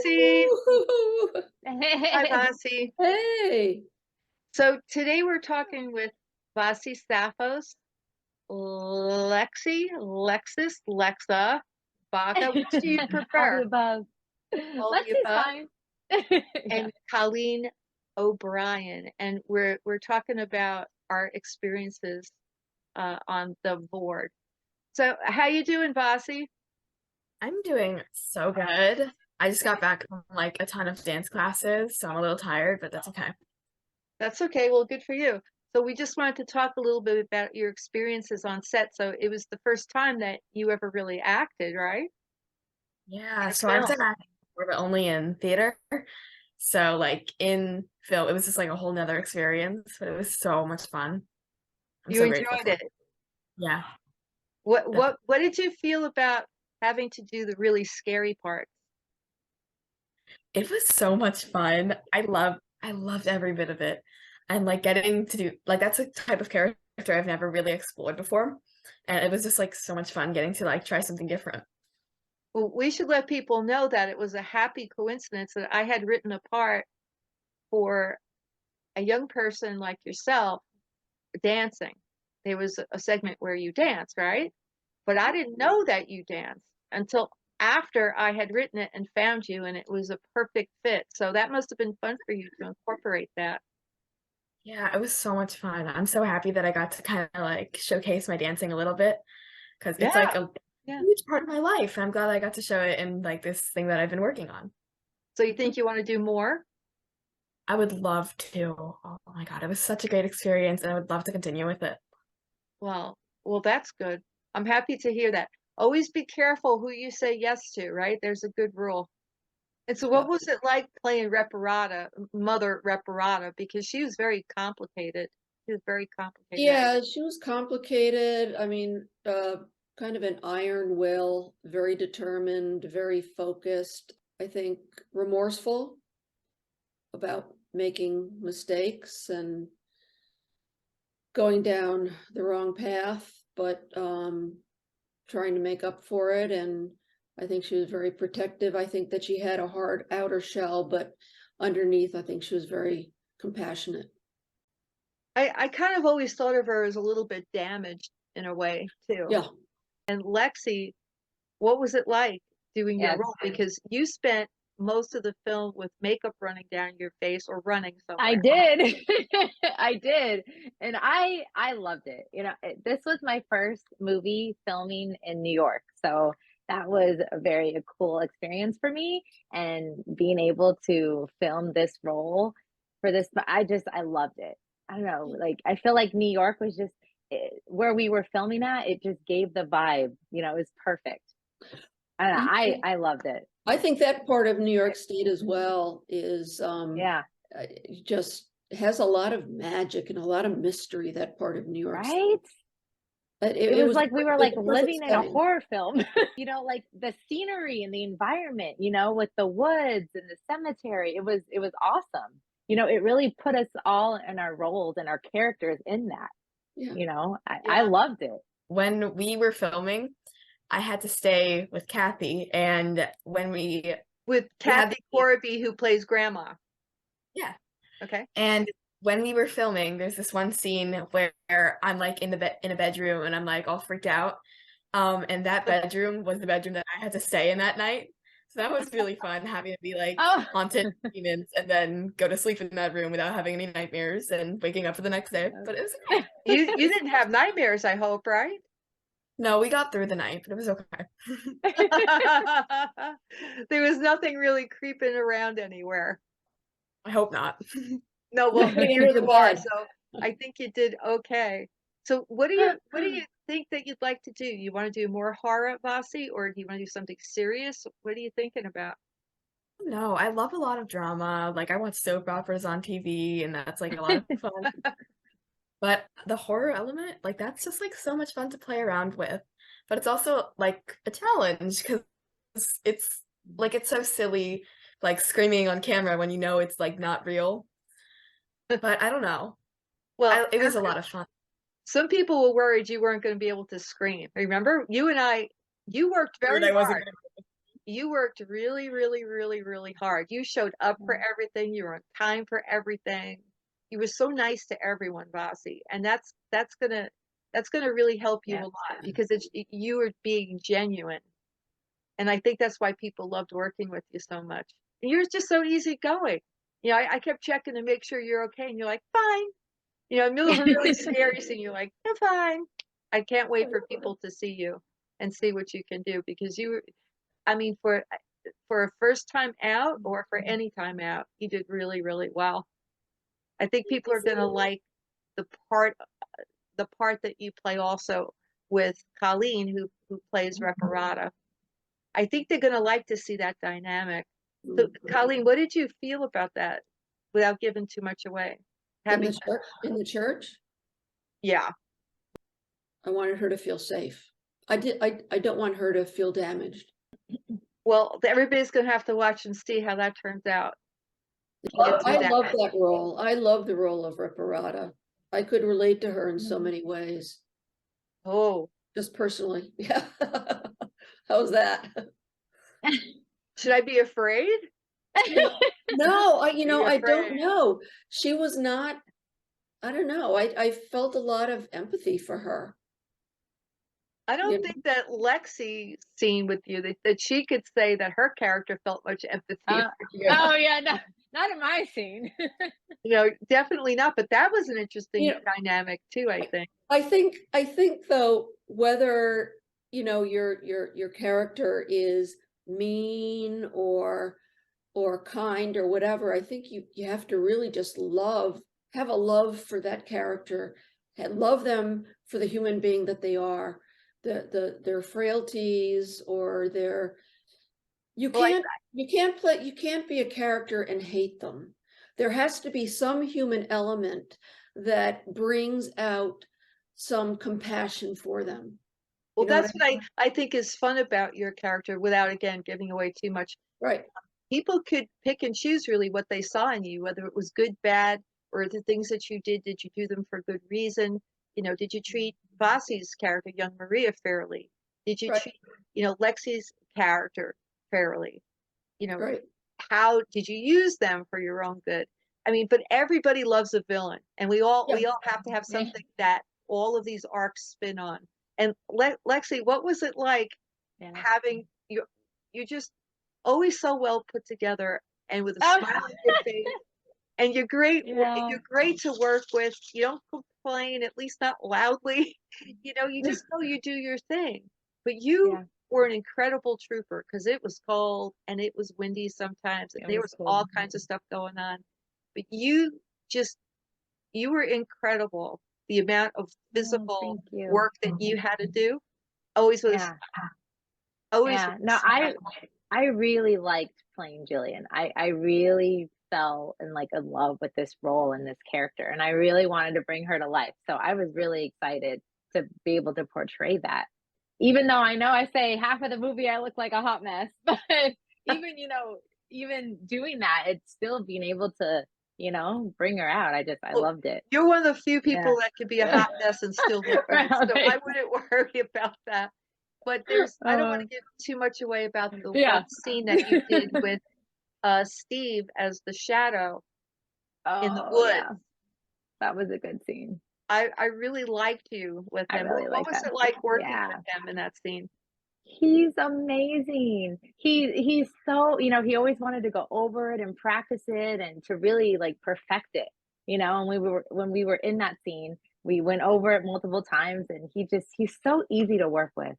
Vassi. Woo! Hi, Vassi. Hey. So today we're talking with Vassi, Safos, Lexis, Lexa, Baca. Which do you All the prefer? above. All the Lexi's above. fine. Yeah. And Colleen O'Brien, and we're talking about our experiences on the Vord. So how you doing, Vassi? I'm doing so good. I just got back from like a ton of dance classes, so I'm a little tired, but that's okay. That's okay. Well, good for you. So we just wanted to talk a little bit about your experiences on set. So it was the first time that you ever really acted, right? In Yeah, a so I've film. done acting before, but only in theater. So like in film, it was just like a whole nother experience, but it was so much fun. I'm You so grateful enjoyed for it. it. Yeah, What what definitely. what did you feel about having to do the really scary part? It was so much fun. I loved every bit of it. And like getting to do like that's a type of character I've never really explored before. And it was just like so much fun getting to like try something different. Well, we should let people know that it was a happy coincidence that I had written a part for a young person like yourself dancing. There was a segment where you dance, right? But I didn't know that you danced until after I had written it and found you, and it was a perfect fit. So that must have been fun for you to incorporate that. Yeah, it was so much fun. I'm so happy that I got to kind of like showcase my dancing a little bit because it's Yeah, like a yeah. huge part of my life. And I'm glad I got to show it in like this thing that I've been working on. So you think you want to do more? I would love to. Oh my God, it was such a great experience and I would love to continue with it. Well, that's good. I'm happy to hear that. Always be careful who you say yes to, right? There's a good rule. And so what Yeah. was it like playing Reparata, Mother Reparata? Because she was very complicated. She was very complicated. Yeah, she was complicated. I mean, kind of an iron will, very determined, very focused, I think remorseful about making mistakes and going down the wrong path, but trying to make up for it. And I think she was very protective. I think that she had a hard outer shell, but underneath, I think she was very compassionate. I kind of always thought of her as a little bit damaged in a way too. Yeah. And Lexi, what was it like doing your Yes, role? Because you spent most of the film with makeup running down your face or running I somewhere. did. I did. And I loved it. This was my first movie filming in New York. So that was a very cool experience for me and being able to film this role for this, but I loved it. I don't know, like I feel like New York was just where we were filming at, it just gave the vibe, it was perfect. I don't know, I loved it. I think that part of New York State as well is Yeah, just has a lot of magic and a lot of mystery, that part of New York State. Mm. It, Right? it, It it was was like we were it was like a perfect living in a setting. horror film. Like the scenery and the environment, with the woods and the cemetery. It was awesome. It really put us all in our roles and our characters in that. Yeah. I Yeah. loved it. When we were filming, I had to stay with Kathy, and when With we had Kathy Corby, who plays Grandma. yeah, Okay. and when we were filming, there's this one scene where I'm like in the bed in a bedroom and I'm like all freaked out. And that bedroom was the bedroom that I had to stay in that night. So that was really fun having to be like Oh, haunted by demons and then go to sleep in that room without having any nightmares and waking up for the next day. But it was okay. you didn't have nightmares, I hope, right? No, we got through the night, but it was okay. There was nothing really creeping around anywhere. I hope not. No, well, Nobody here under the you are, bed. so I think you did okay. So what do you think that you'd like to do? You want to do more horror, Vasi, or do you want to do something serious? What are you thinking about? No, I love a lot of drama. Like I watch soap operas on TV and that's like a lot of fun. But the horror element, like that's just like so much fun to play around with. But it's also like a challenge because it's like it's so silly, like screaming on camera when you know it's like not real. But I don't know. Well, It was a lot of fun. some people were worried you weren't going to be able to scream. Remember, you and I, you worked Worried very I wasn't hard. gonna. you worked really, really, really, really hard. You showed up for everything. You were on time for everything. You were so nice to everyone, Vassi, and that's gonna really help you Yeah. a lot because you were being genuine, and I think that's why people loved working with you so much. And you're just so easygoing. You know, I kept checking to make sure you're okay, and you're like, fine. You know, in the middle of a really scary scene, you're like, you're fine. I can't wait for people to see you and see what you can do because I mean, for a first time out or for any time out, you did really, really well. I think people are gonna like the part the part that you play also with Colleen, who plays Reparata. I think they're gonna like to see that dynamic. So, Colleen, what did you feel about that without giving too much away? In Having, the church, in the church, yeah. I wanted her to feel safe. I don't want her to feel damaged. Well, everybody's gonna have to watch and see how that turns out. If you get I through that. love that role. I love the role of Reparata. I could relate to her in so many ways, Oh, just personally. Yeah. How's that? should I be afraid? No, Be I don't afraid. know. She was not, I don't know. I felt a lot of empathy for her. I You don't know? think that Lexi scene with you that she could say that her character felt much empathy Uh, for you. oh yeah, no, not in my scene. You know, definitely not. But that was an interesting You know, dynamic too, I think. I think though, whether, your character is mean or kind or whatever, I think you have to really just have a love for that character and love them for the human being that they are, their frailties or you Well, can't you can't be a character and hate them. There has to be some human element that brings out some compassion for them. well, You know what that's I what mean? I think is fun about your character without again giving away too much. Right. People could pick and choose really what they saw in you, whether it was good, bad, or the things that you did you do them for good reason? You know, did you treat Vassi's character, young Maria, fairly? Did you Right. treat, Lexi's character fairly? You know, Right. how did you use them for your own good? I mean, but everybody loves a villain, and we all have to have Yeah. something that all of these arcs spin on. And Lexi, what was it like Yeah. having you just always so well put together and with a Oh, smile on your face, and yeah. you're great to work with. You don't complain, at least not loudly. You know, you just know you do your thing. But you Yeah. were an incredible trooper because it was cold and it was windy sometimes, and It there was was cool. all kinds of stuff going on. But just you were incredible. The amount of physical thank you. work that you had to do always was Yeah. always Yeah. No, I really liked playing Jillian. I really fell in love with this role and this character, and I really wanted to bring her to life. So I was really excited to be able to portray that. Even though I know I say half of the movie I look like a hot mess, but even even doing that, it's still being able to bring her out. I well, loved it. you're one of the few Yeah. people that could be a hot mess and still look good, Well, so I thanks. wouldn't worry about that. But I don't want to give too much away about the one Yeah. scene that you did with Steve as the shadow in the Oh woods. yeah, that was a good scene. I really liked you with I him. really What like was that. it like working Yeah. with him in that scene? He's amazing. He's so, he always wanted to go over it and practice it and to really perfect it. And when we were in that scene, we went over it multiple times and he's so easy to work with.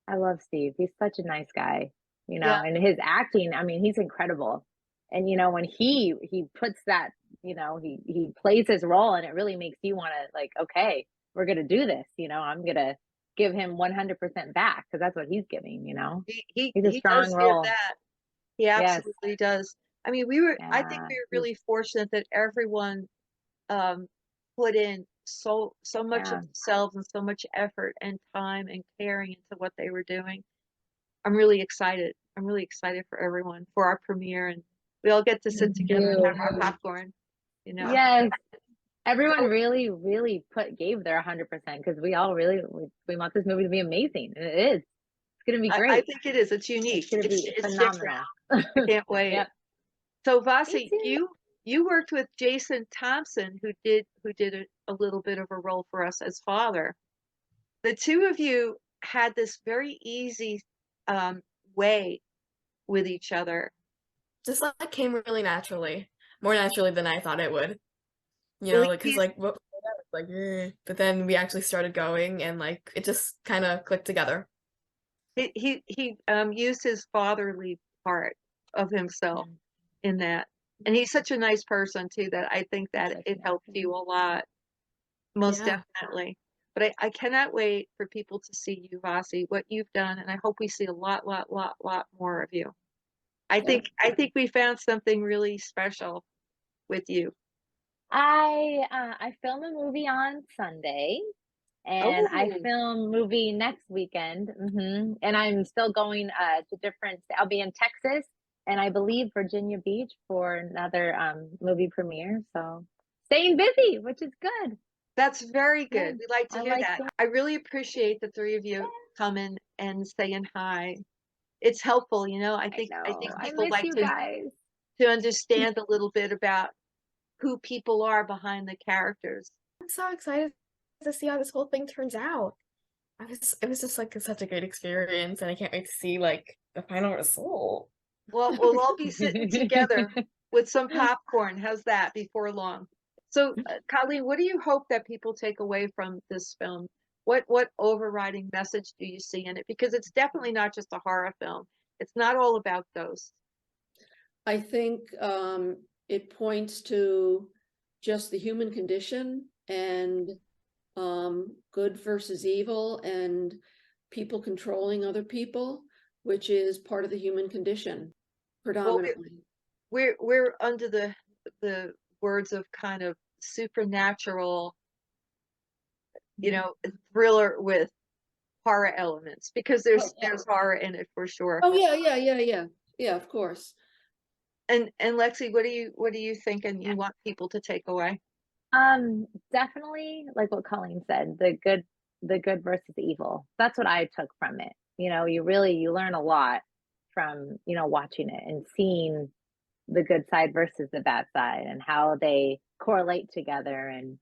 I love Steve. He's such a nice guy, Yeah, and his acting, I mean, he's incredible. And when he puts that, he plays his role and it really makes you want to okay, we're going to do this, I'm going to give him 100% back because that's what he's giving. He's a he does strong give role. that. He Yes. absolutely does. I mean, I think Yeah. we were really fortunate that everyone um, put in so much of Yeah. themselves and so much effort and time and caring into what they were doing. I'm really excited. I'm really excited for everyone for our premiere, and we all get to sit together and have our popcorn. You know, Yes. Everyone so really, really gave their 100% because we all really we want this movie to be amazing. And it is. gonna be I great. think it is. It's unique. It's gonna be It's phenomenal. different. I can't wait. Yep. So Me Vassi, too. you worked with Jason Thompson, who did a little bit of a role for us as father. The two of you had this very easy way with each other. Just like came really naturally, more naturally than I thought it would. You Well, know, because like what like, but then we actually started going, and like it just kind of clicked together. he used his fatherly part of himself in that, and he's such a nice person too that I think that it helped you a lot, most Yeah. definitely. But I cannot wait for people to see you, Vassi, what you've done, and I hope we see a lot more of you. I think we found something really special with you. I film a movie on Sunday, and I Oh, film movie next weekend. And I'm still going to different. I'll be in Texas, and I believe Virginia Beach for another movie premiere. So staying busy, which is good. that's very Yeah, good. We like to I hear like that. doing. I really appreciate the three of you coming and saying hi. It's helpful, you know. I I think know. I people miss like you guys. to understand a little bit about who people are behind the characters. I'm so excited to see how this whole thing turns out. It was just like such a great experience, and I can't wait to see like the final result. Well, we'll all be sitting together with some popcorn. How's that before long? So, Colleen, what do you hope that people take away from this film? What overriding message do you see in it? Because it's definitely not just a horror film. It's not all about ghosts. I think it points to just the human condition and good versus evil and people controlling other people, which is part of the human condition Well, predominantly. we're under the words of kind of supernatural, you know, thriller with horror elements because Oh, yeah. there's horror in it for sure. Oh yeah, of course. And Lexi, what do you think and you want people to take away? Definitely like what Colleen said, the good versus evil. That's what I took from it. You know, you learn a lot from, watching it and seeing the good side versus the bad side and how they correlate together and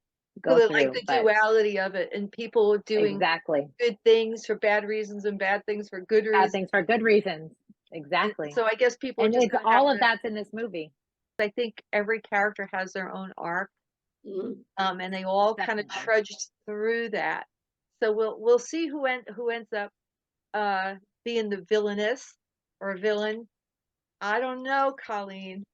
So go that like through. the But duality of it and people doing exactly. good things for bad reasons and bad things for good Bad reasons. things for good reasons. And Exactly. so I guess people are And just it's gonna have all of to, that's in this movie. I think every character has their own arc, Mhm. and they all kind of Definitely. trudged through that. So we'll see who ends up being the villainess or villain. I don't know, Colleen.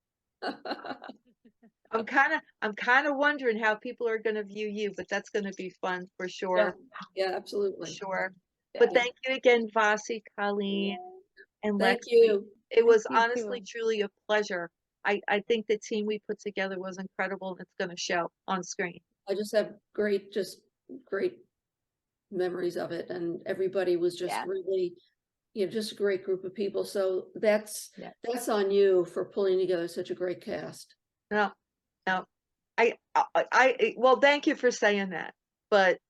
I'm kind of wondering how people are going to view you, but that's going to be fun for Yeah, sure. yeah, For absolutely. sure. Yeah. But thank you again, Vassi, Colleen, and Thank Lexi. you. It was Thank you honestly, too. truly a pleasure. I think the team we put together was incredible and it's going to show on screen. I just have just great memories of it, and everybody was just Yeah. really, just a great group of people. So that's Yeah. on you for pulling together such a great cast. No, no. Well, thank you for saying that. But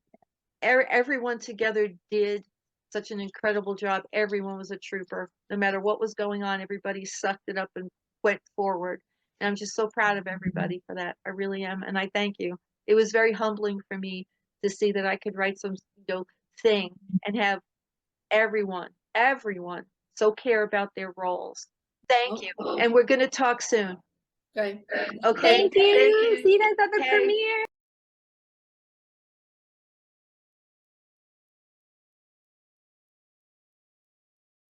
everyone together did such an incredible job. Everyone was a trooper. No matter what was going on, everybody sucked it up and went forward. And I'm just so proud of everybody for that. I really am. And I thank you. It was very humbling for me to see that I could write some, thing and have everyone so care about their roles. Thank you. And we're going to talk soon. Okay. Okay. Thank you. Thank you. See you guys at the Okay. premiere.